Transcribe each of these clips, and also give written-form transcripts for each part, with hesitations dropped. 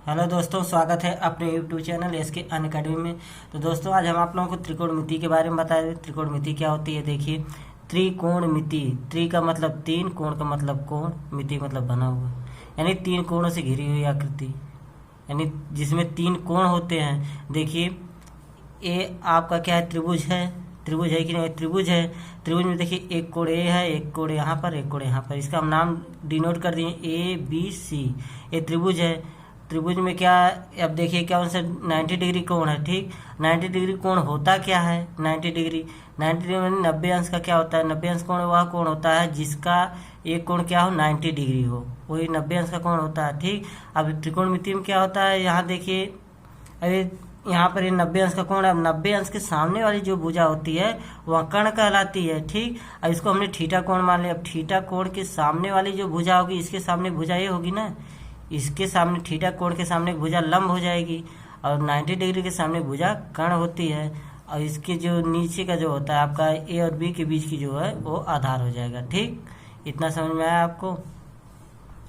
Hello दोस्तों, स्वागत है अपने यूट्यूब चैनल एसके अनअकैडमी में। तो दोस्तों, आज हम आप लोगों को त्रिकोणमिति के बारे में बताएंगे। त्रिकोणमिति क्या होती है, देखिए। त्रिकोणमिति, त्रि का मतलब तीन, कोण का मतलब कोण, मिति मतलब बना हुआ, यानी तीन कोणों से घिरी हुई आकृति, यानी जिसमें तीन कोण होते हैं। देखिए, ये आपका क्या है, त्रिभुज है। त्रिभुज है कि नहीं, त्रिभुज है। त्रिभुज में देखिए, एक कोण ए है, एक कोण यहाँ पर, एक कोण यहाँ पर। इसका हम नाम डिनोट कर दिए ABC। ये त्रिभुज है। त्रिभुज में क्या, अब देखिए क्या उनसे 90 डिग्री कोण है, ठीक। 90 डिग्री कोण होता क्या है, 90 डिग्री 90 अंश का क्या होता है। 90 अंश कोण वह कोण होता है जिसका एक कोण क्या हो, 90 डिग्री हो, वही 90 अंश का कोण होता है, ठीक। अब त्रिकोणमिति में क्या होता है, यहाँ देखिए, अभी यहाँ पर ये 90 अंश का कोण है। अब 90 अंश के सामने वाली जो भुजा होती है वह कर्ण कहलाती है, ठीक। अब इसको हमने थीटा कोण मान लिया। अब थीटा कोण के सामने वाली जो भुजा होगी, इसके सामने भुजा ये होगी ना, इसके सामने थीटा कोण के सामने भुजा लंब हो जाएगी, और 90 डिग्री के सामने भुजा कर्ण होती है। और इसके जो नीचे का जो होता है आपका ए और बी के बीच की जो है वो आधार हो जाएगा, ठीक। इतना समझ में आया आपको।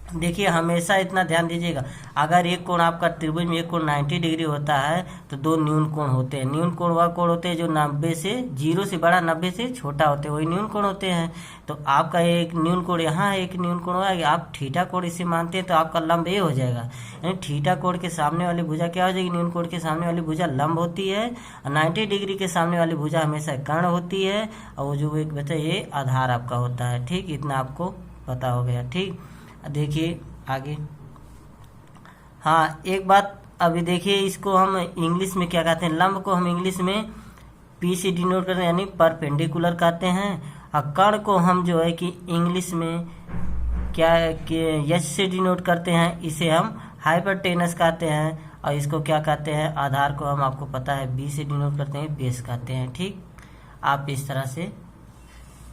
देखिए, हमेशा इतना ध्यान दीजिएगा, अगर एक कोण आपका त्रिभुज में एक कोण 90 डिग्री होता है तो दो न्यून कोण होते हैं। न्यून कोण वह कोण होते हैं जो 90 से, 0 से बड़ा 90 से छोटा होते हैं, वही न्यून कोण होते हैं। तो आपका एक न्यून कोण यहाँ है, एक न्यून कोण होगा, आप थीटा कोण इसे मानते हैं तो आपका लंब ए हो जाएगा। यानी थीटा कोण के सामने वाली भुजा क्या हो जाएगी, न्यून कोण के सामने वाली भुजा लंब होती है, और 90 डिग्री के सामने वाली भुजा हमेशा कर्ण होती है, और वो जो एक बचा ये आधार आपका होता है, ठीक। इतना आपको पता हो गया, ठीक। देखिए आगे, हाँ एक बात अभी देखिए, इसको हम इंग्लिश में क्या कहते हैं, लंब को हम इंग्लिश में P से डिनोट करते हैं, यानी परपेंडिकुलर कहते हैं। और कर्ण को हम जो है कि इंग्लिश में क्या H से डिनोट करते हैं, इसे हम हाइपरटेनस कहते हैं। और इसको क्या कहते हैं, आधार को हम आपको पता है B से डिनोट करते हैं, बेस कहते हैं, ठीक। आप इस तरह से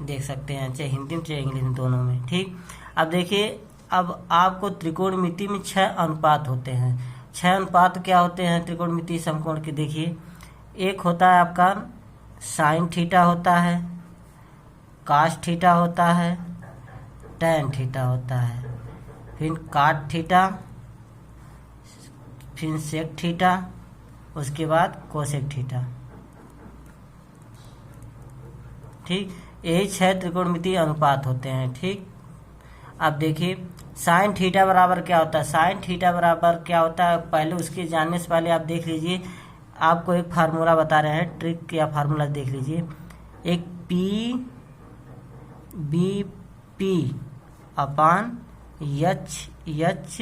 देख सकते हैं, चाहे हिंदी में चाहे इंग्लिश में, दोनों में, ठीक। अब देखिए, अब आपको त्रिकोणमिति में 6 अनुपात होते हैं। 6 अनुपात क्या होते हैं त्रिकोणमिति समकोण के, देखिए। एक होता है आपका साइन थीटा होता है, कास थीटा होता है, टैन थीटा होता है, फिर काट थीटा, फिर सेक थीटा, उसके बाद कोसेक थीटा, ठीक। यही 6 त्रिकोणमिति अनुपात होते हैं, ठीक। अब देखिए, साइन थीटा बराबर क्या होता है। साइन थीटा बराबर क्या होता है, पहले उसके जानने से पहले आप देख लीजिए, आपको एक फार्मूला बता रहे हैं, ट्रिक या फार्मूला देख लीजिए। एक P अपान H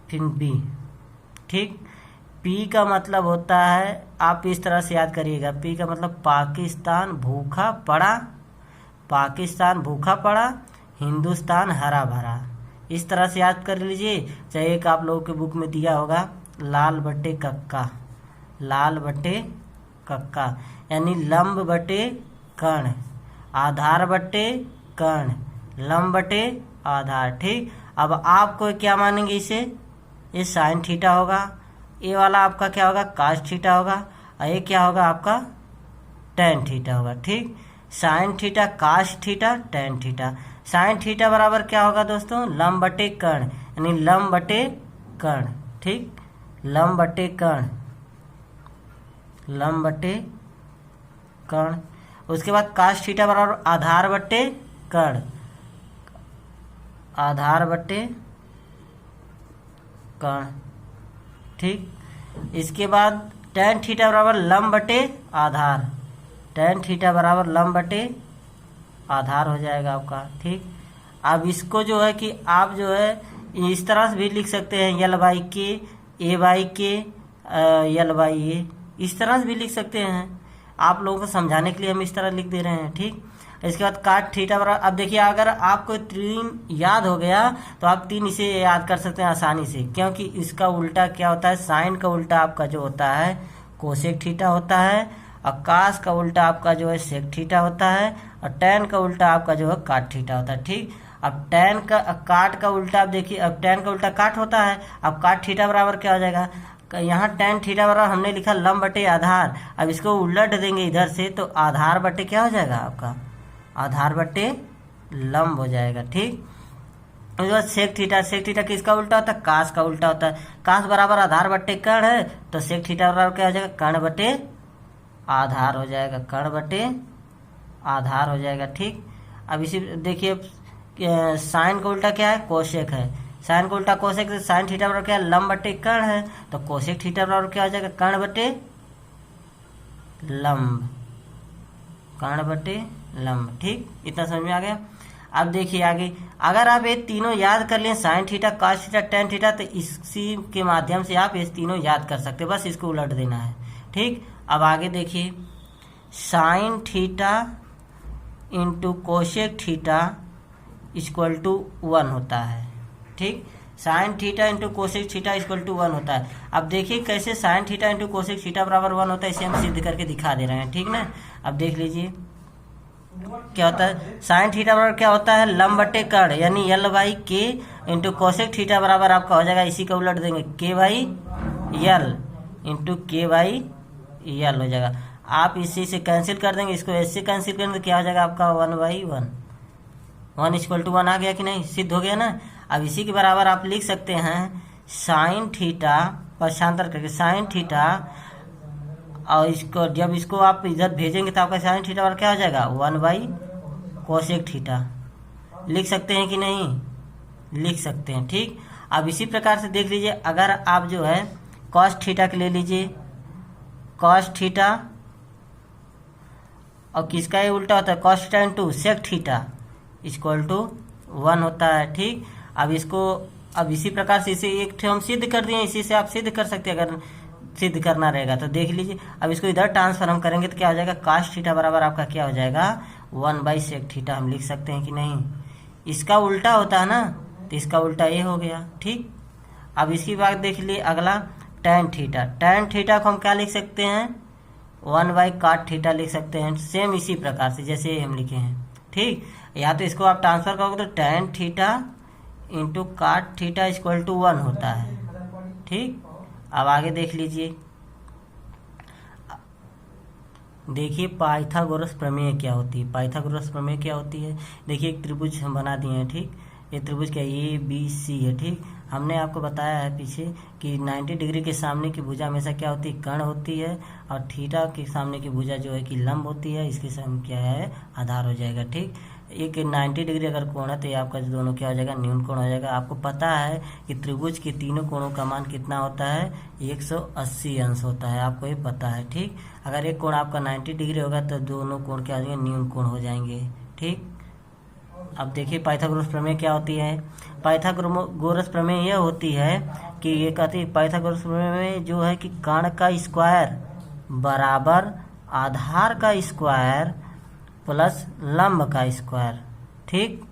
फिर B, ठीक। P का मतलब होता है, आप इस तरह से याद करिएगा, P का मतलब पाकिस्तान भूखा पड़ा, पाकिस्तान भूखा पड़ा, हिंदुस्तान हरा भरा। इस तरह से याद कर लीजिए। चाहे एक आप लोगों के बुक में दिया होगा, लाल बटे कक्का, लाल बटे कक्का, यानी लंब बटे कर्ण, आधार बटे कर्ण, लंब बटे आधार, ठीक। अब आपको क्या मानेंगे इसे, ये साइन थीटा होगा, ये वाला आपका क्या होगा, कास थीटा होगा, और ये क्या होगा आपका टैन थीटा होगा, ठीक। Sine theta, cos theta, tan theta. Sine theta बराबर क्या होगा दोस्तों, लंब बटे कर्ण, यानी लंब बटे कर्ण, ठीक। लंब बटे कर्ण, लंब बटे कर्ण। उसके बाद कास थीटा बराबर आधार बटे कर्ण, आधार बटे कर्ण, ठीक। इसके बाद टैन थीटा बराबर लंब बटे आधार, टैन थीटा बराबर लंब बटे आधार हो जाएगा आपका, ठीक। अब इसको जो है कि आप जो है इस तरह से भी लिख सकते हैं, L/K, A/K, L/A, इस तरह से भी लिख सकते हैं। आप लोगों को समझाने के लिए हम इस तरह लिख दे रहे हैं, ठीक। इसके बाद काट थीटा बराबर, अब देखिए, अगर आपको 3 याद हो गया तो आप 3 इसे याद कर सकते हैं आसानी से, क्योंकि इसका उल्टा क्या होता है, साइन का उल्टा आपका जो होता है कोसेक थीटा होता है, और कास का उल्टा आपका जो है सेक थीटा होता है, और टैन का उल्टा आपका जो है काट थीटा होता है, ठीक। अब टैन का काट का उल्टा आप देखिए, अब टैन का उल्टा काट होता है। अब काट थीटा बराबर क्या हो जाएगा, यहाँ टैन थीटा बराबर हमने लिखा लंब बटे आधार। अब इसको उलट देंगे इधर से तो आधार बटे क्या हो जाएगा आपका, आधार बटे लंब हो जाएगा, ठीक। उसके बाद सेक थीटा, सेक थीटा किसका उल्टा होता है? कास का उल्टा होता है। कास बराबर आधार बट्टे कर्ण है, तो सेक थीटा बराबर क्या हो जाएगा? कर्ण बटे आधार हो जाएगा, कर्ण बटे आधार हो जाएगा। ठीक, अब इसी देखिए साइन का उल्टा क्या है? कोसेक है। साइन का उल्टा कोसेक, साइन थीटा बराबर क्या है? लंब बटे कर्ण है, तो कोसेक थीटा बराबर क्या हो जाएगा? कर्ण बटे लंब, कर्ण बटे लंब। ठीक, इतना समझ में आ गया। अब देखिए आगे, अगर आप ये तीनों याद कर लें, sine theta, cos theta, tan theta, तो इसी के माध्यम से आप ये तीनों याद कर सकते हैं, बस इसको उलट देना है। ठीक, अब आगे देखिए, sine theta into cosec theta equal to 1 होता है। ठीक, sine theta into cosec theta equal to 1 होता है। अब देखिए कैसे sine theta into cosec theta बराबर 1 होता है, इसे हम सिद्ध करके दिखा दे रहे हैं। ठीक ना, अब देख लीजिए क्या होता है। साइन थीटा बराबर क्या होता है? लंब बटे कर्ण, यानी एल बाई के इंटू कोसेक थीटा बराबर आपका हो जाएगा, इसी का उलट देंगे, के बाई एल इंटू के बाई एल हो जाएगा। आप इसी से कैंसिल कर देंगे, इसको ऐसे कैंसिल करेंगे तो क्या हो जाएगा आपका? 1/1, 1 इक्वल टू 1 आ गया कि नहीं? सिद्ध हो गया ना। अब इसी के बराबर आप लिख सकते हैं साइन थीटा, पक्षांतर करके साइन थीटा, और इसको जब इसको आप इधर भेजेंगे तो आपका साइन थीटा और क्या हो जाएगा? 1/कोसेक थीटा। लिख सकते हैं कि नहीं? लिख सकते हैं। ठीक, अब इसी प्रकार से देख लीजिए, अगर आप जो है कॉस थीटा के ले लीजिए, कॉस थीटा, और किसका ये उल्टा होता है? Cos theta into sec theta equal to 1 होता है। ठीक, अब इसको, अब इसी प्रकार से इसे एक हम सिद्ध कर दिए, इसी से आप सिद्ध कर सकते हैं अगर सिद्ध करना रहेगा तो। देख लीजिए, अब इसको इधर ट्रांसफर हम करेंगे तो क्या हो जाएगा? कास थीटा बराबर आपका क्या हो जाएगा? 1/सेक थीटा। हम लिख सकते हैं कि नहीं? इसका उल्टा होता है ना, तो इसका उल्टा ये हो गया। ठीक, अब इसकी बात देख लिए, अगला टैन थीटा। टैन थीटा को हम क्या लिख सकते हैं? 1/काट थीटा लिख सकते हैं, सेम इसी प्रकार से जैसे हम लिखे हैं। ठीक, या तो इसको आप ट्रांसफर करोगे तो टैन थीटा इंटू काट थीटा इक्वल टू 1 होता है। ठीक, अब आगे देख लीजिए, देखिए पाइथागोरस प्रमेय क्या होती है। पाइथागोरस प्रमेय क्या होती है? देखिए एक त्रिभुज हम बना दिए हैं। ठीक, ये त्रिभुज क्या ABC है। ठीक, हमने आपको बताया है पीछे कि 90 डिग्री के सामने की भुजा हमेशा क्या होती है? कर्ण होती है, और थीटा के सामने की भुजा जो है कि लंब होती है, इसके सामने क्या है? आधार हो जाएगा। ठीक, एक 90 डिग्री अगर कोण है तो ये आपका दोनों क्या हो जाएगा? न्यून कोण हो जाएगा। आपको पता है कि त्रिभुज के तीनों कोणों का मान कितना होता है? 180 अंश होता है, आपको ये पता है। ठीक, अगर एक कोण आपका 90 डिग्री होगा तो दोनों कोण क्या हो जाएंगे? न्यून कोण हो जाएंगे। ठीक, अब देखिए पाइथागोरस प्रमेय क्या होती है। पाइथागोरस प्रमेय यह होती है कि ये कहती है, पाइथागोरस प्रमेय में जो है कि कर्ण का स्क्वायर बराबर आधार का स्क्वायर प्लस लंब का स्क्वायर। ठीक,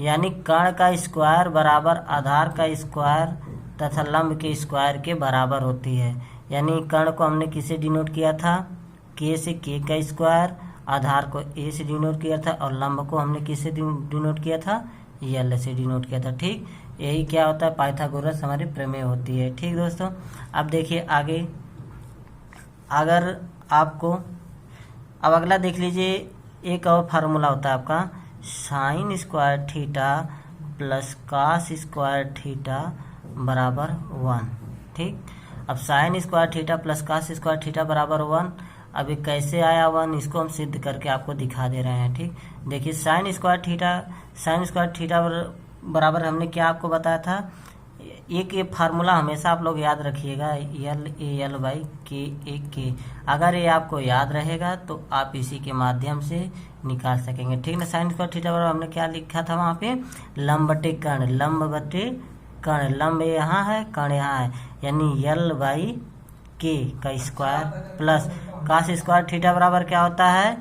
यानी कर्ण का स्क्वायर बराबर आधार का स्क्वायर तथा लंब के स्क्वायर के बराबर होती है। यानी कर्ण को हमने किसे डिनोट किया था? के से के का स्क्वायर, आधार को ए से डिनोट किया था, और लंब को हमने किससे डिनोट किया था? एल से डिनोट किया था। ठीक, यही क्या होता है? पाइथागोरस हमारी प्रमेय होती है। ठीक दोस्तों, अब देखिए आगे, अगर आपको, अब अगला देख लीजिए, एक और फार्मूला होता है आपका sine square theta plus cos square theta बराबर 1। ठीक, अब sine square theta plus cos square theta बराबर 1, अभी कैसे आया 1? इसको हम सिद्ध करके आपको दिखा दे रहे हैं। ठीक, देखिए साइन स्क्वायर थीटा बराबर हमने क्या आपको बताया था? एक ये फार्मूला हमेशा आप लोग याद रखिएगा, L/के। अगर ये आपको याद रहेगा तो आप इसी के माध्यम से निकाल सकेंगे। ठीक ना, साइन स्क्वायर थीटा बराबर हमने क्या लिखा था वहाँ पे? लंब बटे कर्ण, लंब बटे कर्ण, लंब यहाँ है, कर्ण यहाँ है, यानी L/के का square plus cos square theta बराबर क्या होता है?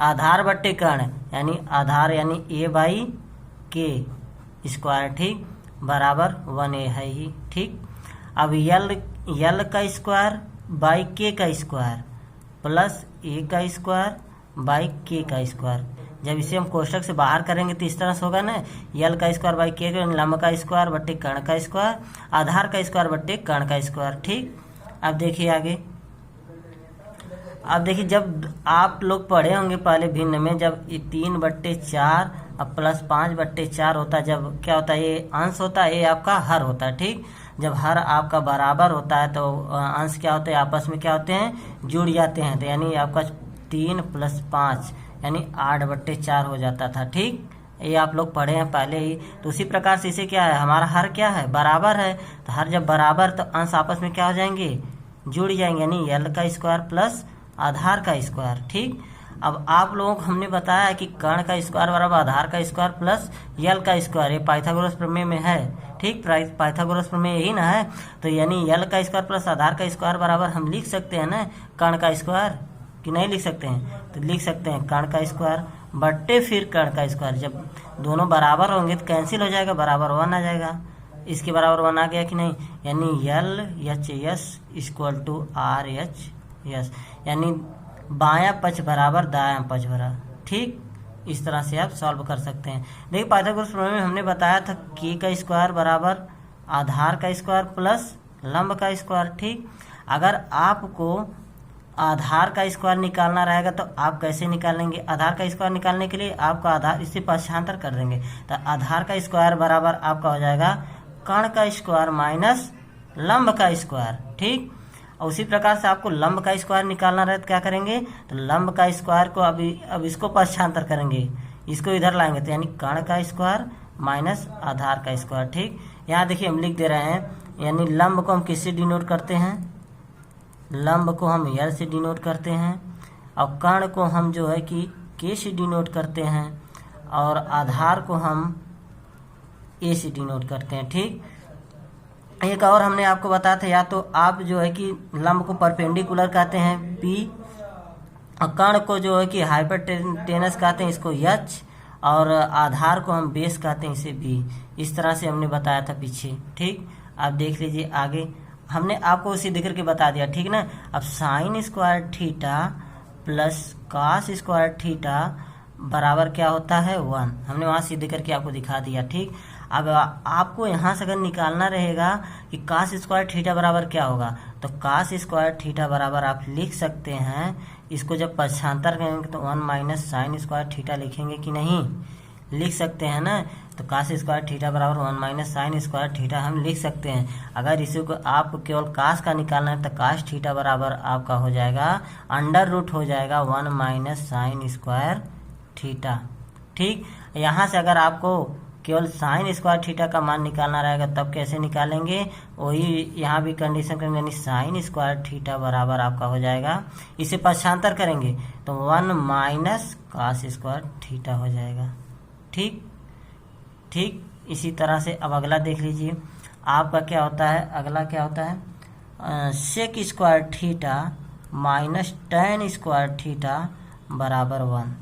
आधार बटे कर्ण, यानी आधार यानी A/के स्क्वायर। ठीक, बराबर 1a है ही। ठीक, अब यल का स्क्वायर बाई के का स्क्वायर प्लस ए का स्क्वायर बाई के का स्क्वायर। जब इसे हम कोष्टक से बाहर करेंगे तो इस तरह से होगा ना, यल का स्क्वायर बाई के, लंब का स्क्वायर बट्टे कर्ण का स्क्वायर, आधार का स्क्वायर बट्टे कर्ण का स्क्वायर। ठीक, अब देखिए आगे, अब देखिए, जब आप लोग पढ़े होंगे पहले भिन्न में, जब ये 3/4 अब प्लस 5/4 होता है, जब क्या होता है, ये अंश होता है, ये आपका हर होता है। ठीक, जब हर आपका बराबर होता है तो अंश क्या होते हैं, आपस में क्या होते हैं, जुड़ जाते हैं। तो यानी आपका 3 + 5 यानी 8/4 हो जाता था। ठीक, ये आप लोग पढ़े हैं पहले ही। तो उसी प्रकार से इसे क्या है, हमारा हर क्या है, बराबर है। तो हर जब बराबर तो अंश आपस में क्या हो जाएंगे, जुड़ जाएंगे, यानी यल का स्क्वायर प्लस आधार का स्क्वायर। ठीक, अब आप लोगों को हमने बताया कि कर्ण का स्क्वायर बराबर आधार का स्क्वायर प्लस यल का स्क्वायर, ये पाइथागोरस प्रमेय में है। ठीक, पाइथागोरस प्रमेय यही ना है। तो यानी यल का स्क्वायर प्लस आधार का स्क्वायर बराबर हम लिख सकते हैं ना कर्ण का स्क्वायर, कि नहीं लिख सकते हैं? तो लिख सकते हैं कर्ण का स्क्वायर बट्टे फिर कर्ण का स्क्वायर। जब दोनों बराबर होंगे तो कैंसिल हो जाएगा, बराबर 1 आ जाएगा। इसके बराबर 1 आ गया कि नहीं, यानी LHS = RHS, यानी बायां पक्ष बराबर दायां पक्ष बराबर। ठीक, इस तरह से आप सॉल्व कर सकते हैं। देखिए, पाइथागोरस प्रमेय में हमने बताया था k का स्क्वायर बराबर आधार का स्क्वायर प्लस लंब का स्क्वायर। ठीक, अगर आपको आधार का स्क्वायर निकालना रहेगा तो आप कैसे निकालेंगे? आधार का स्क्वायर निकालने के लिए आपका आधार इससे पक्षांतर कर देंगे। तो आधार का स्क्वायर बराबर आपका हो जाएगा कर्ण का स्क्वायर माइनस लंब का स्क्वायर। ठीक, और उसी प्रकार से आपको लंब का स्क्वायर निकालना रहे तो क्या करेंगे, तो लंब का स्क्वायर को अब इसको पक्षांतर करेंगे, इसको इधर लाएंगे। तो यानी कर्ण का स्क्वायर माइनस आधार का स्क्वायर। ठीक, यहाँ देखिए हम लिख दे रहे हैं, यानी लंब को हम किससे डिनोट करते हैं, लंब को हम यल से डिनोट करते हैं, और कर्ण को हम जो है कि के से डिनोट करते हैं, और आधार को हम ए से डिनोट करते हैं। ठीक, एक और हमने आपको बताया था, या तो आप जो है कि लंब को परपेंडिकुलर कहते हैं P, और कर्ण को जो है कि हाइपोटेनस कहते हैं, इसको H, और आधार को हम बेस कहते हैं, इसे B। इस तरह से हमने बताया था पीछे। ठीक, आप देख लीजिए आगे, हमने आपको सिद्ध करके बता दिया। ठीक ना, अब sine square theta plus cos square theta बराबर क्या होता है, 1। हमने वहाँ सिद्ध करके आपको दिखा दिया। ठीक, अब आपको यहाँ से अगर निकालना रहेगा कि कॉस स्क्वायर थीटा बराबर क्या होगा, तो कॉस स्क्वायर थीटा बराबर आप लिख सकते हैं, इसको जब पक्षांतर करेंगे तो 1 - साइन स्क्वायर थीटा लिखेंगे कि नहीं, लिख सकते हैं ना। तो कॉस स्क्वायर थीटा बराबर 1 - साइन स्क्वायर थीटा हम लिख सकते हैं। अगर इसी को आपको केवल कॉस का निकालना है तो कॉस थीटा बराबर आपका हो जाएगा √ हो जाएगा 1 - साइन स्क्वायर थीटा। ठीक, यहाँ से अगर आपको केवल साइन स्क्वायर थीटा का मान निकालना रहेगा तब कैसे निकालेंगे, वही यहाँ भी कंडीशन करेंगे, यानी साइन स्क्वायर थीटा बराबर आपका हो जाएगा, इसे पक्षांतर करेंगे तो 1 - कॉस स्क्वायर थीटा हो जाएगा। ठीक, ठीक, इसी तरह से अब अगला देख लीजिए, आपका क्या होता है, अगला क्या होता है, sec square theta minus tan square theta बराबर 1।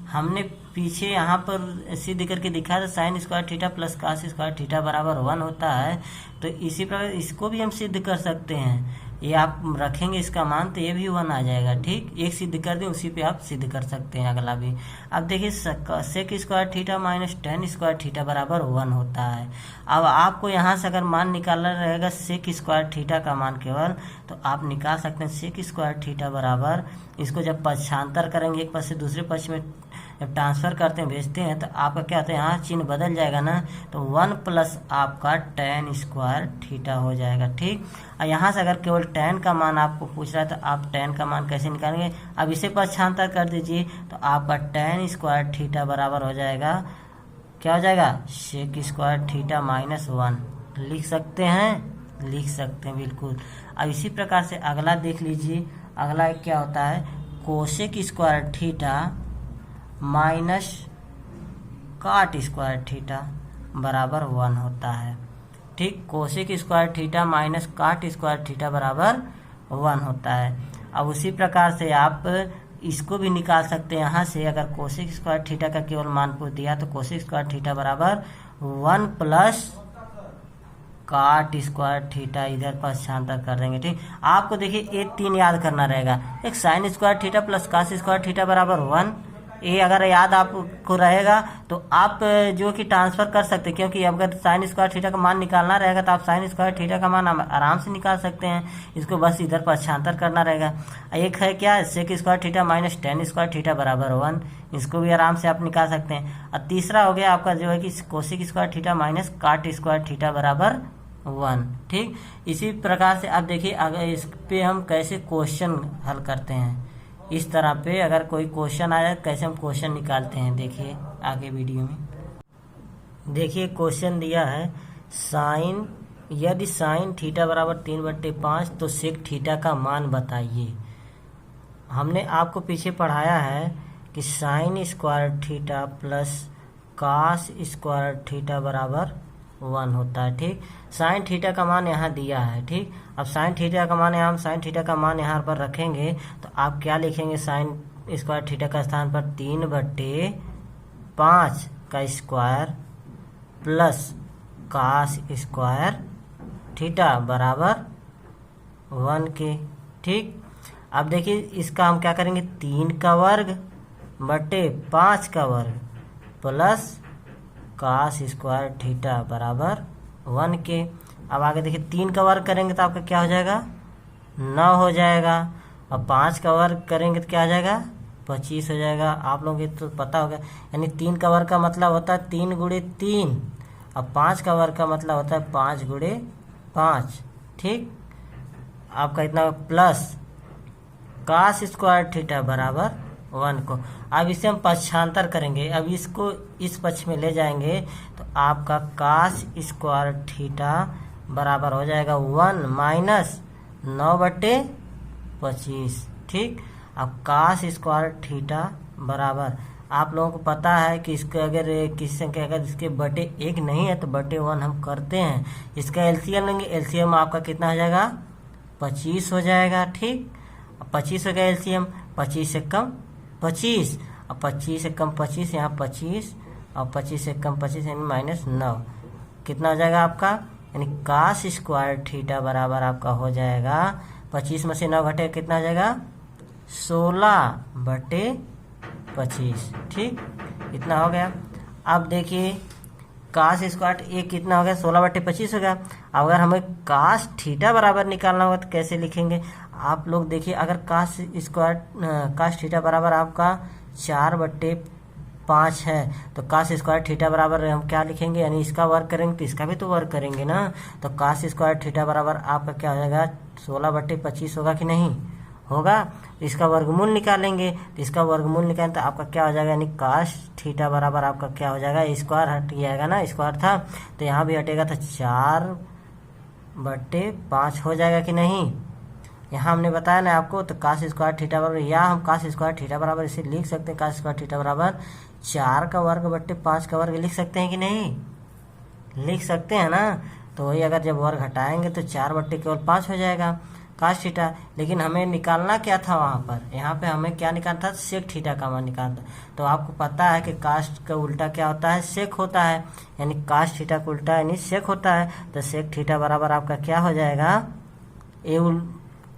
हमने पीछे यहाँ पर सिद्ध करके दिखा था sign square theta plus cos square theta बराबर 1 होता है। तो इसी प्रकार इसको भी हम सिद्ध कर सकते हैं, ये आप रखेंगे इसका मान तो ये भी 1 आ जाएगा। ठीक, एक सिद्ध कर दें उसी पे आप सिद्ध कर सकते हैं अगला भी। अब देखिए sec square theta minus tan square theta बराबर 1 होता है। अब आपको यहाँ से अगर मान निकालना रहेगा सेक स्क्वायर थीटा का मान केवल, तो आप निकाल सकते हैं सेक स्क्वायर थीटा बराबर, इसको जब पक्षांतर करेंगे एक पक्ष से दूसरे पक्ष में जब ट्रांसफ़र करते हैं भेजते हैं तो आपका क्या होता है, यहाँ चिन्ह बदल जाएगा ना, तो 1 प्लस आपका टेन स्क्वायर थीटा हो जाएगा। ठीक, और यहाँ से अगर केवल टेन का मान आपको पूछ रहा है तो आप टेन का मान कैसे निकालेंगे, अब इसे पक्षांतर कर दीजिए तो आपका टेन स्क्वायर थीटा बराबर हो जाएगा, क्या हो जाएगा, सेक स्क्वायर थीटा माइनस 1। लिख सकते हैं, लिख सकते हैं बिल्कुल। अब इसी प्रकार से अगला देख लीजिए, अगला क्या होता है, कोसेक स्क्वायर थीटा माइनस काट स्क्वायर थीटा बराबर 1 होता है। ठीक, कोसेक स्क्वायर थीटा माइनस काट स्क्वायर थीटा बराबर 1 होता है। अब उसी प्रकार से आप इसको भी निकाल सकते हैं यहाँ से, अगर कोसेक स्क्वायर थीटा का केवल मान पूछ दिया तो कोसेक स्क्वायर थीटा बराबर 1 प्लस काट स्क्वायर थीटा, इधर पक्षांतर कर देंगे। ठीक, आपको देखिए ये 3 याद करना रहेगा, एक sign square theta plus cos square theta बराबर 1, ये अगर याद आपको रहेगा तो आप जो कि ट्रांसफर कर सकते हैं, क्योंकि अगर साइन स्क्वायर थीटा का मान निकालना रहेगा तो आप साइन स्क्वायर थीटा का मान आराम से निकाल सकते हैं। इसको बस इधर पक्षांतर करना रहेगा। एक है क्या, sec square theta minus tan square theta बराबर 1, इसको भी आराम से आप निकाल सकते हैं। और तीसरा हो गया आपका जो है कि कोसेक स्क्वायर थीटा माइनस काट स्क्वायर थीटा बराबर 1। ठीक, इसी प्रकार से आप देखिए अगर इस पे हम कैसे क्वेश्चन हल करते हैं। इस तरह पे अगर कोई क्वेश्चन आया कैसे हम क्वेश्चन निकालते हैं, देखिए आगे वीडियो में। देखिए क्वेश्चन दिया है साइन, यदि साइन थीटा बराबर 3/5 तो सेक थीटा का मान बताइए। हमने आपको पीछे पढ़ाया है कि sine square theta plus cos square theta बराबर 1 होता है। ठीक, साइन थीटा का मान यहाँ दिया है। ठीक, अब साइन थीटा का मान हम साइन थीटा का मान यहाँ पर रखेंगे तो आप क्या लिखेंगे, साइन स्क्वायर थीटा का स्थान पर 3/5 का square plus cos square theta बराबर 1 के। ठीक, अब देखिए इसका हम क्या करेंगे, 3 का वर्ग बटे 5 का वर्ग प्लस कास स्क्वायर थीटा बराबर 1 के। अब आगे देखिए 3 का वर्ग करेंगे तो आपका क्या हो जाएगा, 9 हो जाएगा। और 5 का वर्ग करेंगे तो क्या हो जाएगा, 25 हो जाएगा। आप लोगों को तो पता होगा, यानी 3 का वर्ग का मतलब होता है 3 गुणे 3 और 5 का वर्ग का मतलब होता है 5 गुणे 5। ठीक, आपका इतना प्लस कास स्क्वायर थीटा बराबर 1 को। अब इसे हम पक्षांतर करेंगे, अब इसको इस पक्ष में ले जाएंगे तो आपका कास स्क्वायर थीटा बराबर हो जाएगा 1 माइनस 9/25। ठीक, अब कास स्क्वायर थीटा बराबर, आप लोगों को पता है कि इसके अगर किसी संख्या अगर इसके बटे 1 नहीं है तो बटे 1 हम करते हैं। इसका एलसीएम लेंगे, एलसीएम आपका कितना हो जाएगा, 25 हो जाएगा। ठीक, 25 हो गया एलसीएम, 25 से कम 25 और 25 से कम 25, यहाँ 25 और 25 से कम 25 यानी -9, कितना हो जाएगा आपका, यानी कास स्क्वायर थीटा बराबर आपका हो जाएगा 25 में से 9 घटे कितना हो जाएगा, 16/25। ठीक, इतना हो गया। अब देखिए कास स्क्वायर एक कितना हो गया, 16/25 हो गया। अगर हमें कास थीटा बराबर निकालना होगा तो कैसे लिखेंगे, आप लोग देखिए अगर कास थीटा बराबर आपका 4/5 है तो कास स्क्वायर थीटा बराबर हम क्या लिखेंगे, यानी इसका वर्ग करेंगे तो इसका भी तो वर्ग करेंगे ना। तो कास स्क्वायर थीटा बराबर आपका क्या हो जाएगा, 16/25 होगा कि नहीं होगा। इसका वर्गमूल निकालेंगे तो इसका वर्गमूल निकालें तो आपका क्या हो जाएगा, यानी कास थीटा बराबर आपका क्या हो जाएगा, स्क्वायर हट जाएगा ना, स्क्वायर था तो यहाँ भी हटेगा तो 4/5 हो जाएगा कि नहीं। यहाँ हमने बताया ना आपको, तो कास स्क्वायर थीटा बराबर, या हम कास स्क्वायर थीटा बराबर इसे लिख सकते हैं, कास स्क्वायर थीटा बराबर 4 का वर्ग बट्टे 5 का वर्ग लिख सकते हैं कि नहीं, लिख सकते हैं ना। तो वही अगर जब वर्ग हटाएंगे तो 4/5 हो जाएगा कास थीटा। लेकिन हमें निकालना क्या था वहाँ पर, यहाँ पे हमें क्या निकालना था, सेक थीटा का मान निकालना। तो आपको पता है कि कास का उल्टा क्या होता है, सेक होता है, यानी कास थीटा का उल्टा यानी सेक होता है। तो सेक थीटा बराबर आपका क्या हो जाएगा,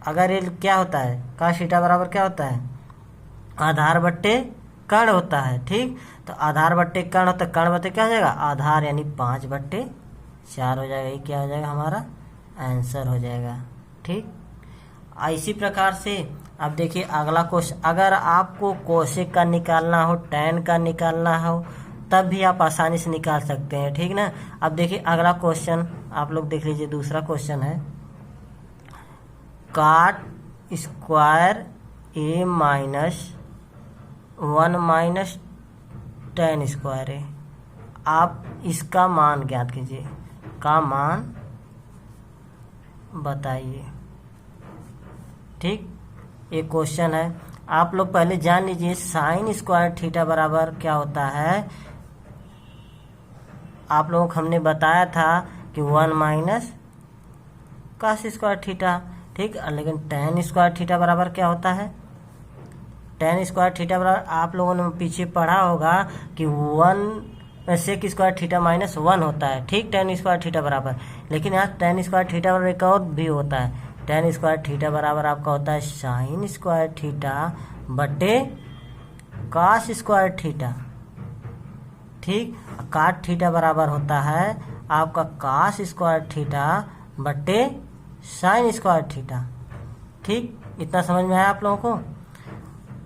अगर ये क्या होता है, कास थीटा बराबर क्या होता है, आधार बट्टे कर्ण होता है। ठीक, तो आधार बट्टे कर्ण होता है, कर्ण बट्टे क्या हो जाएगा, आधार, यानी 5/4 हो जाएगा। ये क्या हो जाएगा, हमारा आंसर हो जाएगा। ठीक, इसी प्रकार से अब देखिए अगला क्वेश्चन, अगर आपको कोसेक का निकालना हो, टैन का निकालना हो, तब भी आप आसानी से निकाल सकते हैं। ठीक ना। अब देखिए अगला क्वेश्चन आप लोग देख लीजिए, दूसरा क्वेश्चन है काट square A -1 minus tan square है। आप इसका मान ज्ञात कीजिए, का मान बताइए। ठीक, एक क्वेश्चन है, आप लोग पहले जान लीजिए साइन स्क्वायर थीटा बराबर क्या होता है। आप लोगों को हमने बताया था कि 1 माइनस कास स्क्वायर थीटा। ठीक, लेकिन टैन स्क्वायर थीटा बराबर क्या होता है, टैन स्क्वायर थीटा बराबर आप लोगों ने पीछे पढ़ा होगा कि 1 सेक स्क्वायर थीटा -1 होता है। ठीक, टैन स्क्वायर थीटा बराबर, लेकिन यहाँ टैन स्क्वायर थीटा बराबर एक और भी होता है, टैन स्क्वायर थीटा बराबर आपका होता है साइन स्क्वायर थीटा बटे कास स्क्वायर थीटा। ठीक, काट थीटा बराबर होता है आपका कास स्क्वायर थीटा बट्टे साइन स्क्वायर थीटा। ठीक, इतना समझ में आया आप लोगों को।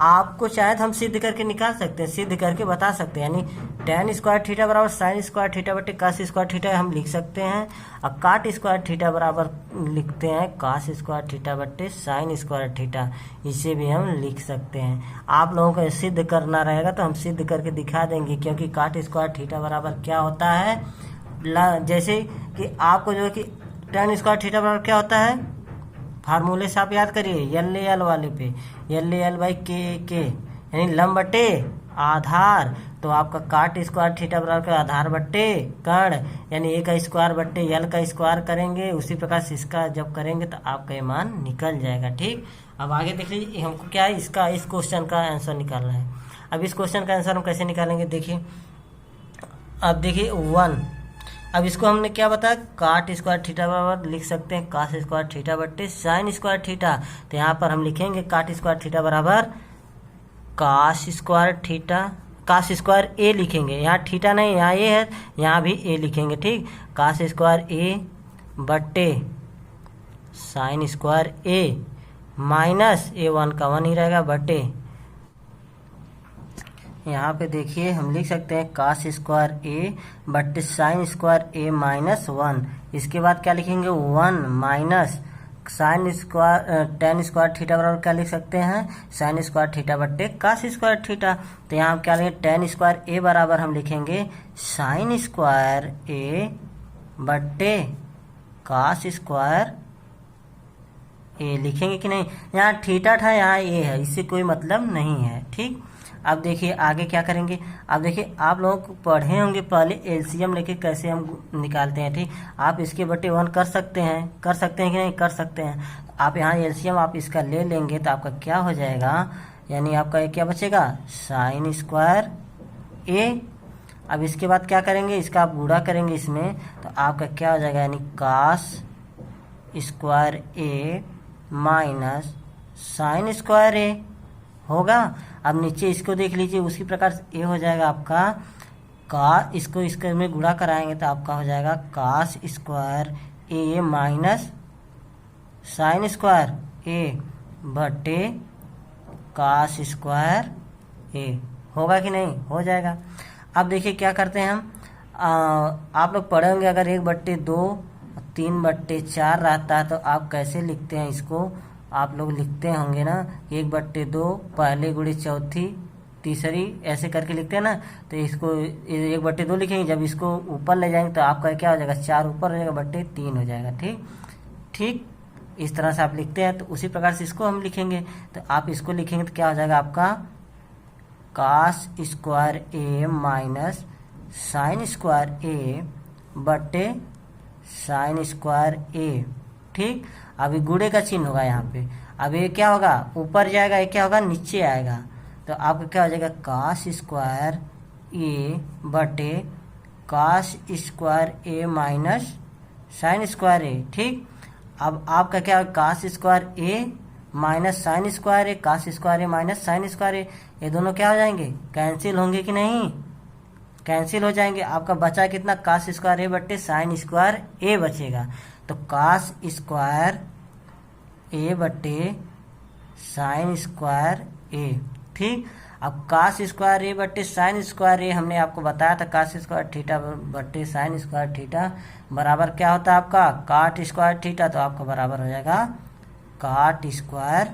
आपको चाहे तो हम सिद्ध करके निकाल सकते हैं, सिद्ध करके बता सकते हैं, यानी टेन स्क्वायर थीटा बराबर साइन स्क्वायर थीटा बटे कास स्क्वायर थीटा हम लिख सकते हैं, और काट स्क्वायर थीटा बराबर लिखते हैं कास स्क्वायर थीटा बटे साइन स्क्वायर थीटा, इसे भी हम लिख सकते हैं। आप लोगों को सिद्ध करना रहेगा तो हम सिद्ध करके दिखा देंगे, क्योंकि काट स्क्वायर थीटा बराबर क्या होता है, जैसे कि आपको जो है कि टेन स्क्वायर थीटा बराबर क्या होता है, फार्मूले से आप याद करिए, एल एल वाले पे, एल एल बाई के यानी लंब बटे आधार, तो आपका काट स्क्वायर थीटा बराबर आधार बट्टे कर्ण, यानी ए का स्क्वायर बट्टे एल का स्क्वायर करेंगे, उसी प्रकार से इसका जब करेंगे तो आपका ये मान निकल जाएगा। ठीक, अब आगे देख लीजिए, हमको क्या है, इसका इस क्वेश्चन का आंसर निकालना है। अब इस क्वेश्चन का आंसर हम कैसे निकालेंगे, देखिए, अब देखिए 1, अब इसको हमने क्या बताया, काट स्क्वायर थीटा बराबर लिख सकते हैं कास स्क्वायर थीटा बट्टे साइन स्क्वायर थीटा, तो यहाँ पर हम लिखेंगे काट स्क्वायर थीटा बराबर cos square theta, cos square A लिखेंगे, यहाँ थीटा नहीं, यहाँ ए है, यहाँ भी ए लिखेंगे। ठीक, कास स्क्वायर ए बट्टे साइन स्क्वायर ए माइनस ए 1 का 1 ही रहेगा बट्टे, यहाँ पे देखिए हम लिख सकते हैं कास स्क्वायर ए बट्टे साइन स्क्वायर ए माइनस 1, इसके बाद क्या लिखेंगे 1 minus sine square ten square theta बराबर क्या लिख सकते हैं, साइन स्क्वायर थीटा बट्टे कास स्क्वायर थीटा, तो यहाँ हम क्या लिखेंगे, टेन स्क्वायर ए बराबर हम लिखेंगे साइन स्क्वायर ए बट्टे कास स्क्वायर ए, लिखेंगे कि नहीं, यहाँ थीटा था यहाँ ए है, इससे कोई मतलब नहीं है। ठीक, अब देखिए आगे क्या करेंगे, अब देखिए आप लोगों को पढ़े होंगे पहले एलसीएम लेके कैसे हम निकालते हैं। ठीक, आप इसके बटे 1 कर सकते हैं कि नहीं, कर सकते हैं। आप यहाँ एलसीएम आप इसका ले लेंगे तो आपका क्या हो जाएगा, यानी आपका क्या बचेगा, साइन स्क्वायर ए। अब इसके बाद क्या करेंगे, इसका आप गुणा करेंगे इसमें, तो आपका क्या हो जाएगा, यानी कास स्क्वायर ए माइनस साइन स्क्वायर ए होगा। अब नीचे इसको देख लीजिए, उसी प्रकार से ए हो जाएगा आपका का, इसको इसके में गुणा कराएंगे तो आपका हो जाएगा कास स्क्वायर ए माइनस साइन स्क्वायर ए बटे कास स्क्वायर ए, होगा कि नहीं, हो जाएगा। अब देखिए क्या करते हैं हम, आप लोग पढ़े होंगे अगर 1/2 3/4 रहता है तो आप कैसे लिखते हैं इसको, आप लोग लिखते होंगे ना 1/2 पहले गुणे चौथी तीसरी ऐसे करके लिखते हैं ना, तो इसको 1/2 लिखेंगे, जब इसको ऊपर ले जाएंगे तो आपका क्या हो जाएगा, 4 ऊपर हो जाएगा बट्टे 3 हो जाएगा। ठीक, इस तरह से आप लिखते हैं, तो उसी प्रकार से इसको हम लिखेंगे, तो आप इसको लिखेंगे तो क्या हो जाएगा आपका कास स्क्वायर ए माइनस साइन स्क्वायर ए बट्टे साइन स्क्वायर ए। ठीक, अभी गुणे का चिन्ह होगा यहाँ पे, अब ये क्या होगा, ऊपर जाएगा, ये क्या होगा, नीचे आएगा, तो आपका क्या हो जाएगा कास स्क्वायर ए बटे कास स्क्वायर ए माइनस साइन स्क्वायर ए। ठीक, अब आपका क्या होगा, कास स्क्वायर ए माइनस साइन स्क्वायर ए, कास स्क्वायर ए माइनस साइन स्क्वायर ए, ये दोनों क्या हो जाएंगे, कैंसिल होंगे कि नहीं, कैंसिल हो जाएंगे। आपका बचा कितना, कास स्क्वायर ए बट्टे साइन स्क्वायर ए बचेगा, तो कास स्क्वायर ए बट्टे साइन स्क्वायर ए। ठीक, अब कास स्क्वायर ए बट्टे साइन स्क्वायर ए हमने आपको बताया था, कास स्क्वायर थीटा बट्टे साइन स्क्वायर थीटा बराबर क्या होता है आपका, काट स्क्वायर थीटा, तो आपका बराबर हो जाएगा काट स्क्वायर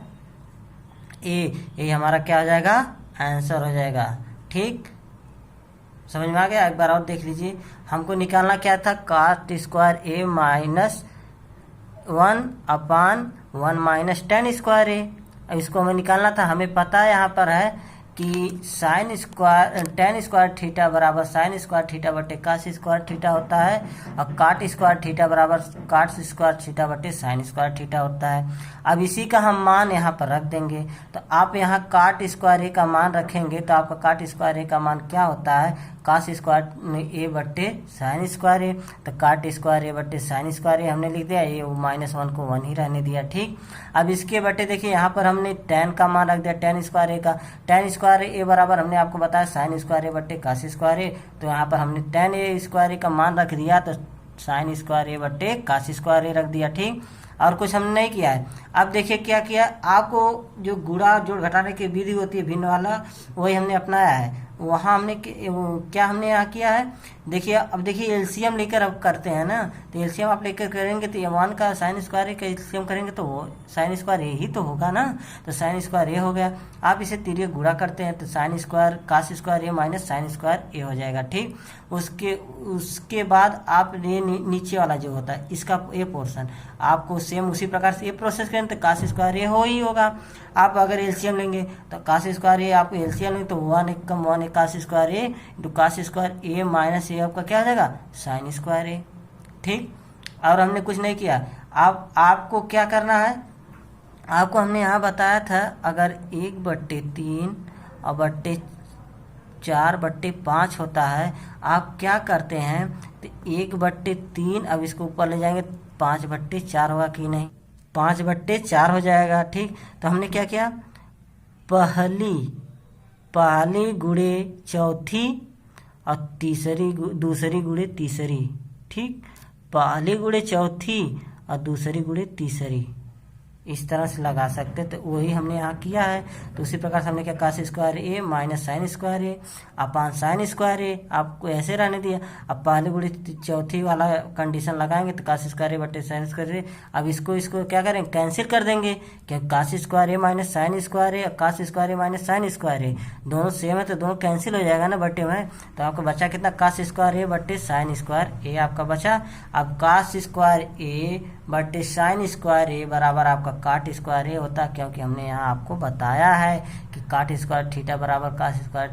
ए, ये हमारा क्या हो जाएगा, आंसर हो जाएगा। ठीक, समझ में आ गया। एक बार और देख लीजिए, हमको निकालना क्या था, काट स्क्वायर ए माइनस 1/1 माइनस टेन स्क्वायर ए, इसको हमें निकालना था। हमें पता है यहाँ पर है कि sine square ten square theta बराबर साइन स्क्वायर थीटा बटे कास स्क्वायर थीटा होता है, और काट स्क्वायर थीटा बराबर काट स्क्वायर थीटा बटे साइन स्क्वायर थीटा होता है। अब इसी का हम मान यहाँ पर रख देंगे, तो आप यहाँ काट स्क्वायर ए का मान रखेंगे तो आपका काट स्क्वायर ए का मान क्या होता है, कास स्क्वायर ए बट्टे साइन स्क्वायर ए, तो काट स्क्वायर ए बट्टे साइन स्क्वायर ए हमने लिख दिया, ये -1 को 1 ही रहने दिया। ठीक, अब इसके बट्टे देखिए यहाँ पर हमने टेन का मान रख दिया, टेन स्क्वायर ए का, टेन स्क्वायर ए बराबर हमने आपको बताया साइन स्क्वायर ए बट्टे कास स्क्वायर ए, तो यहाँ पर हमने टेन ए स्क्वायर ए का मान रख दिया, तो साइन स्क्वायर ए बट्टे कास स्क्वायर ए रख दिया। ठीक, और कुछ हमने नहीं किया है। अब देखिए क्या किया, आपको जो गुणा जोड़ घटाने की विधि होती है भिन्न वाला, वही हमने अपनाया है। वहाँ हमने क्या हमने यहाँ किया है, देखिए अब देखिए एलसीएम लेकर अब करते हैं ना, तो एलसीएम आप लेकर करेंगे तो वन का साइन स्क्वायर ए का एलसीएम करेंगे तो वो साइन स्क्वायर ए ही तो होगा ना, तो साइन स्क्वायर ए हो गया। आप इसे तिर्यक गुणा करते हैं तो साइन स्क्वायर कास स्क्वायर ए माइनस साइन स्क्वायर ए हो जाएगा। ठीक, उसके बाद आप ये नीचे वाला जो होता है इसका ए पोर्शन आपको सेम उसी प्रकार से ये प्रोसेस करें तो कास स्क्वायर ए हो ही होगा। आप अगर एलसीएम लेंगे तो कास स्क्वायर ए आपको एलसीएम लेंगे तो वन एक कम वन एक कास स्क्वायर ए इंटू कास स्क्वायर ए माइनस ए आपका क्या हो जाएगा साइन स्क्वायर ए। ठीक, और हमने कुछ नहीं किया। आपको क्या करना है, आपको हमने यहाँ बताया था अगर 1/3 और बट्टे 4/5 होता है, आप क्या करते हैं तो 1/3 अब इसको ऊपर ले जाएंगे 5/4 होगा कि नहीं, 5/4 हो जाएगा। ठीक, तो हमने क्या किया, पहली गुणे चौथी और दूसरी गुणे तीसरी। ठीक, पहली गुणे चौथी और दूसरी गुणे तीसरी, इस तरह से लगा सकते, तो वही हमने यहाँ किया है। तो उसी प्रकार से हमने क्या कास स्क्वायर ए माइनस साइन स्क्वायर ए अपान साइन स्क्वायर ए आपको ऐसे रहने दिया। अब पहले गुणे चौथी वाला कंडीशन लगाएंगे तो कास स्क्वायर ए बटे साइन स्क्वायर ए। अब इसको क्या करेंगे, कैंसिल कर देंगे, क्योंकि कास स्क्वायर ए माइनस साइन स्क्वायर ए और कास स्क्वायर ए माइनस साइन स्क्वायर ए दोनों सेम है तो दोनों कैंसिल हो जाएगा ना बटे में। तो आपको बचा कितना, कास स्क्वायर ए बटे साइन स्क्वायर ए आपका बचा। अब कास स्क्वायर ए बटे साइन स्क्वायर ए बराबर आपका काट स्क्वायर ए होता, क्योंकि हमने यहाँ आपको बताया है कि काट स्क्वायर थीटा बराबर कास स्क्वायर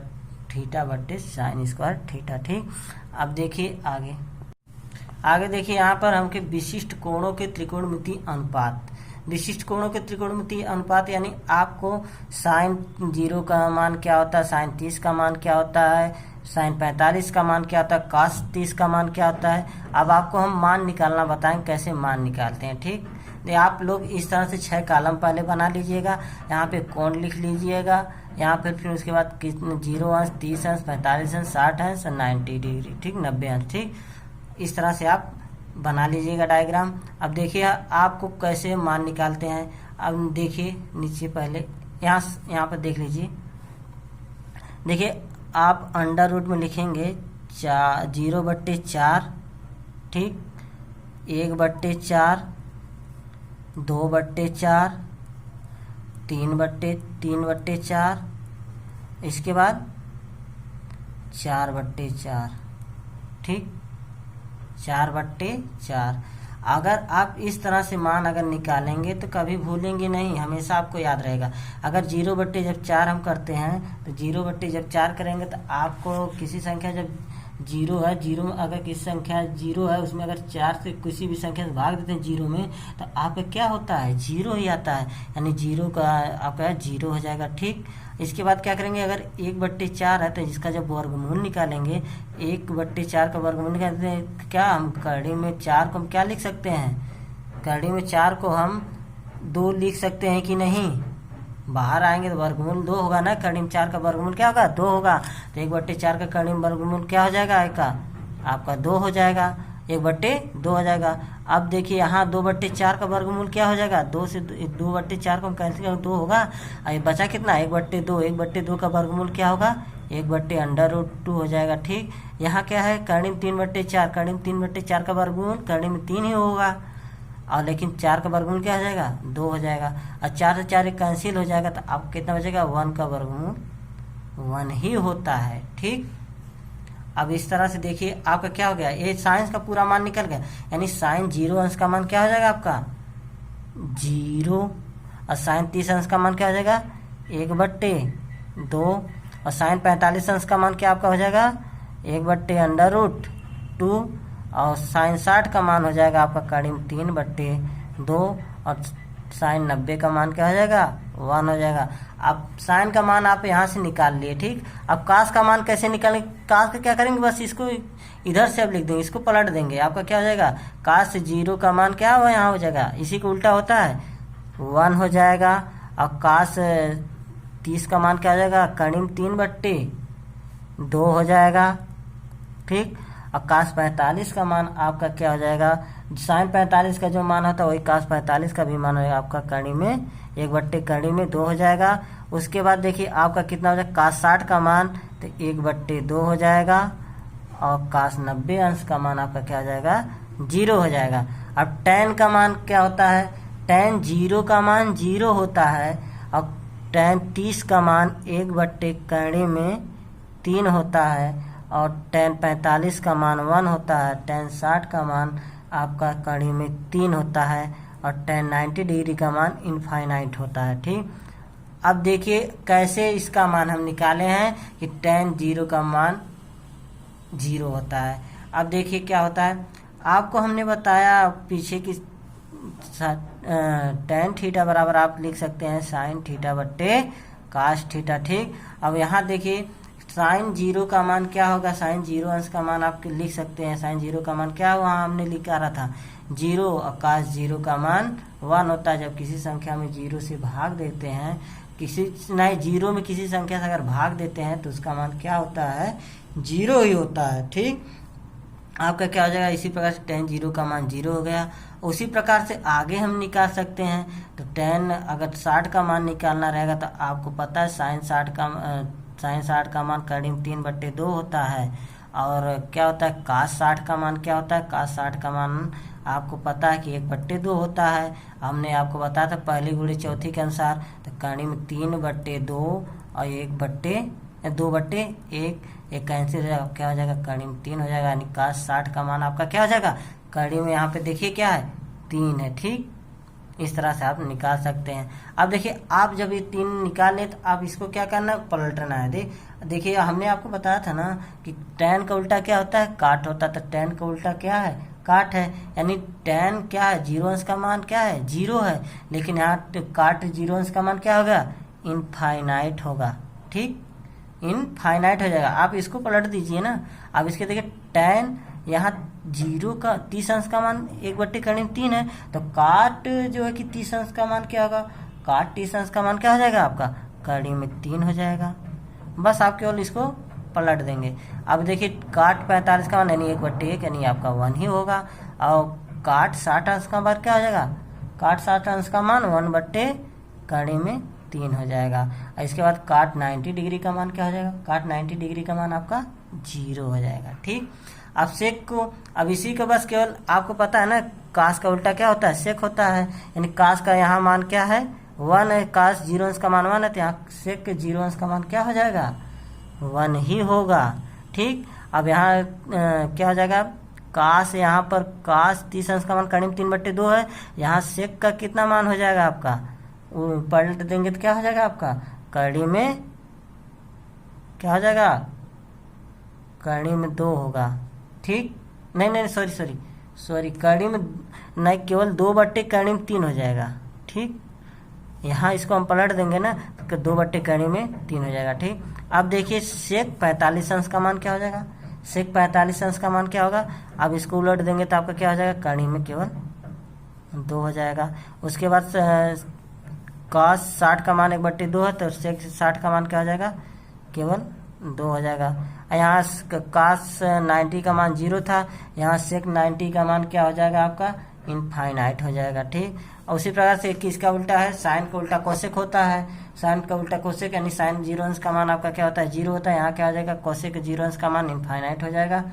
थीटा बटे साइन स्क्वायर थीटा। ठीक, अब देखिए आगे देखिए यहाँ पर हमके विशिष्ट कोणों के त्रिकोणमितीय अनुपात, विशिष्ट कोणों के त्रिकोणमितीय अनुपात यानी आपको साइन 0 का मान क्या होता है, साइन 30 का मान क्या होता है, साइन 45 का मान क्या होता है, कास 30 का मान क्या होता है। अब आपको हम मान निकालना बताएं कैसे मान निकालते हैं। ठीक, तो आप लोग इस तरह से 6 कॉलम पहले बना लीजिएगा, यहाँ पे कोण लिख लीजिएगा, यहाँ पे फिर उसके बाद कितने 0 अंश 30 अंश 45 अंश 60 अंश 90 डिग्री। ठीक, 90 अंश। ठीक, इस तरह से आप बना लीजिएगा डायग्राम। अब देखिए आपको कैसे मान निकालते हैं। अब देखिए नीचे पहले यहाँ पर देख लीजिए, देखिए आप अंडर रूट में लिखेंगे 0/4। ठीक, 1/4 2/4 3/4 इसके बाद 4/4। ठीक, 4/4। अगर आप इस तरह से मान अगर निकालेंगे तो कभी भूलेंगे नहीं, हमेशा आपको याद रहेगा। अगर 0/4 हम करते हैं तो 0/4 करेंगे तो आपको किसी संख्या जब 0 है, 0 में अगर किसी संख्या 0 है उसमें अगर 4 से किसी भी संख्या से भाग देते हैं 0 में तो आपका क्या होता है 0 ही आता है, यानी 0 का आपका 0 हो जाएगा। ठीक, इसके बाद क्या करेंगे, अगर 1/4 है तो जिसका जब वर्गमूल निकालेंगे 1/4 का वर्गमूल निकालते हैं, क्या हम करड़ी में 4 को हम क्या लिख सकते हैं, करड़ी में 4 को हम 2 लिख सकते हैं कि नहीं, बाहर आएंगे तो वर्गमूल 2 होगा ना, करड़ी में 4 का वर्गमूल क्या होगा 2 होगा, तो 1/4 का करड़ी में वर्गमूल क्या हो जाएगा आपका 2 हो जाएगा, 1/2 हो जाएगा। अब देखिए यहाँ 2/4 का वर्गमूल क्या हो जाएगा, 2/4 को हम कैंसिल करेंगे 2 होगा, और बचा कितना 1/2, 1/2 का वर्गमूल क्या होगा 1/√2 हो जाएगा। ठीक, यहाँ क्या है करड़ी में 3/4, करड़ी में 3/4 का वर्गमूल करड़ी में 3 ही होगा, और लेकिन 4 का वर्गमूल क्या हो जाएगा 2 हो जाएगा, और 4 से 4 कैंसिल हो जाएगा तो आपको कितना बचेगा 1 का वर्गमूल 1 ही होता है। ठीक, अब इस तरह से देखिए आपका क्या हो गया, ये साइंस का पूरा मान निकल गया, यानी साइन 0 अंश का मान क्या हो जाएगा आपका 0, और साइन 30 अंश का मान क्या हो जाएगा 1/2, और साइन 45 अंश का मान क्या आपका हो जाएगा 1/√2, और साइन 60 का मान हो जाएगा आपका करीब 3/2, और साइन 90 का मान क्या हो जाएगा 1 हो जाएगा। अब साइन का मान आप यहाँ से निकाल लिए। ठीक, अब कास का मान कैसे निकालेंगे, कास का क्या करेंगे, बस इसको इधर से अब लिख देंगे, इसको पलट देंगे, आपका क्या हो जाएगा कास 0 का मान क्या हुआ यहाँ हो जाएगा, इसी को उल्टा होता है 1 हो जाएगा, और कास 30 का मान क्या हो जाएगा, करीब 3/2 हो जाएगा। ठीक, और cos 45 का मान आपका क्या हो जाएगा, sin 45 का जो मान होता है वही cos 45 का भी मान हो जाएगा आपका कड़ी में 1/2 हो जाएगा। उसके बाद देखिए आपका कितना हो जाएगा, cos 60 का मान तो 1/2 हो जाएगा, और cos 90 अंश का मान आपका क्या हो जाएगा, 0 हो जाएगा। अब tan का मान क्या होता है, tan 0 का मान 0 होता है, और tan 30 का मान 1/3 होता है, और tan 45 का मान 1 होता है, tan 60 का मान आपका कड़ी में 3 होता है, और tan 90 डिग्री का मान इनफाइनाइट होता है। ठीक, अब देखिए कैसे इसका मान हम निकाले हैं कि tan 0 का मान 0 होता है। अब देखिए क्या होता है, आपको हमने बताया पीछे की tan थीटा बराबर आप लिख सकते हैं sin थीटा बट्टे cos थीटा। ठीक, अब यहाँ देखिए sin 0 का मान क्या होगा, sin 0 अंश का मान आप लिख सकते हैं, sin 0 का मान क्या हुआ, हमने लिखा रहा था 0, और cos 0 का मान 1 होता है। जब किसी संख्या में 0 से भाग देते हैं, नहीं 0 में किसी संख्या से अगर भाग देते हैं तो उसका मान क्या होता है, 0 ही होता है। ठीक, आपका क्या हो जाएगा, इसी प्रकार से tan 0 का मान 0 हो गया। उसी प्रकार से आगे हम निकाल सकते हैं, तो tan अगर 60 का मान निकालना रहेगा तो आपको पता है sin 60 का मान करीब 3/2 होता है, और क्या होता है cos 60 का मान क्या होता है, cos 60 का मान आपको पता है कि 1/2 होता है। हमने आपको बताया था पहली गुणे चौथी के अनुसार, तो करीब 3/2 और 2/1 एक कैंसिल हो जाएगा, क्या हो जाएगा, करीब 3 हो जाएगा, यानी cos 60 का मान आपका क्या हो जाएगा, कड़ी में यहाँ पे देखिए क्या है, 3 है। ठीक, इस तरह से आप निकाल सकते हैं। अब देखिए आप जब ये 3 निकाल ले तो आप इसको क्या करना है, पलटना है। देखिए हमने आपको बताया था ना कि tan का उल्टा क्या होता है, काट होता है, तो tan का उल्टा क्या है, काट है, यानी tan क्या है, 0 अंश का मान क्या है, 0 है, लेकिन यहाँ काट 0 अंश का मान क्या होगा, इनफाइनाइट होगा। ठीक, इनफाइनाइट हो जाएगा। आप इसको पलट दीजिए ना, अब इसके देखिए tan यहाँ 0 का 30 अंश का मान 1/3 है, तो काट जो है कि 30 अंश का मान क्या होगा, काट 30 अंश का मान क्या हो जाएगा आपका, कड़ी में 3 हो जाएगा। बस आप केवल इसको पलट देंगे। अब देखिए काट 45 का मान यानी 1/1 यानी आपका 1 ही होगा, और काट 60 अंश का मान क्या हो जाएगा, काट 60 अंश का मान 1/3 हो जाएगा। और इसके बाद काट 90 डिग्री का मान क्या हो जाएगा, काट 90 डिग्री का मान आपका 0 हो जाएगा। ठीक, अब सेक को, अब इसी को बस केवल आपको पता है ना कास का उल्टा क्या होता है, सेक होता है, यानी कास का यहाँ मान क्या है, 1 है, कास 0 अंश का मान 1 है, तो यहाँ सेक के 0 अंश का मान क्या हो जाएगा, 1 ही होगा। ठीक, अब यहाँ क्या हो जाएगा, कास यहाँ पर कास 30 अंश का मान करीब 3/2 है, यहाँ सेक का कितना मान हो जाएगा आपका, पलट देंगे तो क्या हो जाएगा आपका, कड़ी में क्या हो जाएगा, कड़ी में 2 होगा। ठीक, नहीं सॉरी कड़ी में नहीं, केवल 2/3 हो जाएगा। ठीक, यहाँ इसको हम पलट देंगे ना तो 2/3 हो जाएगा। ठीक, अब देखिए सेक 45 अंश का मान क्या हो जाएगा, सेक 45 अंश का मान क्या होगा, अब इसको उलट देंगे तो आपका क्या हो जाएगा, कड़ी में केवल 2 हो जाएगा। उसके बाद cos 60 का मान 1/2 है, तो सेक 60 का मान क्या हो जाएगा, केवल 2 हो जाएगा। यहाँ cos 90 का मान 0 था, यहाँ सेक 90 का मान क्या हो जाएगा आपका, इनफाइनाइट हो जाएगा। ठीक, और उसी प्रकार से किसका उल्टा है, साइन का उल्टा कोसेक होता है, साइन का उल्टा कोसेक यानी साइन 0 अंश का मान आपका क्या होता है, 0 होता है, यहाँ क्या हो जाएगा, कोसेक 0 अंश का मान इनफाइनाइट हो जाएगा।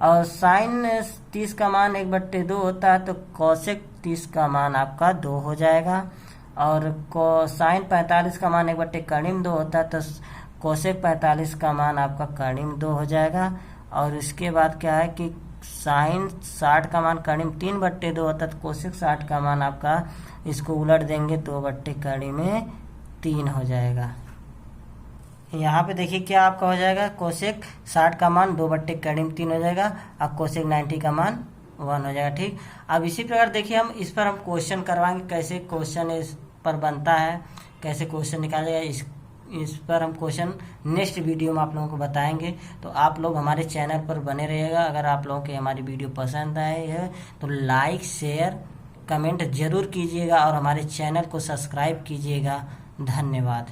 और साइन 30 का मान 1/2 होता है, तो कोसेक 30 का मान आपका 2 हो जाएगा। और साइन 45 का मान 1/2 होता है, तो कोसेक 45 का मान आपका करीब 2 हो जाएगा। और उसके बाद क्या है कि साइन 60 का मान करीब 3/2 होता है, तो कोसेक 60 का मान आपका, इसको उलट देंगे 2/3 हो जाएगा। यहाँ पे देखिए क्या आपका हो जाएगा, कोसेक 60 का मान 2/3 हो जाएगा, और कोसेक 90 का मान 1 हो जाएगा। ठीक, अब इसी प्रकार देखिए हम इस पर हम क्वेश्चन करवाएंगे, कैसे क्वेश्चन इस पर बनता है, कैसे क्वेश्चन निकालेगा, इस पर हम क्वेश्चन नेक्स्ट वीडियो में आप लोगों को बताएंगे। तो आप लोग हमारे चैनल पर बने रहिएगा। अगर आप लोगों को हमारी वीडियो पसंद आए है तो लाइक शेयर कमेंट जरूर कीजिएगा, और हमारे चैनल को सब्सक्राइब कीजिएगा। धन्यवाद।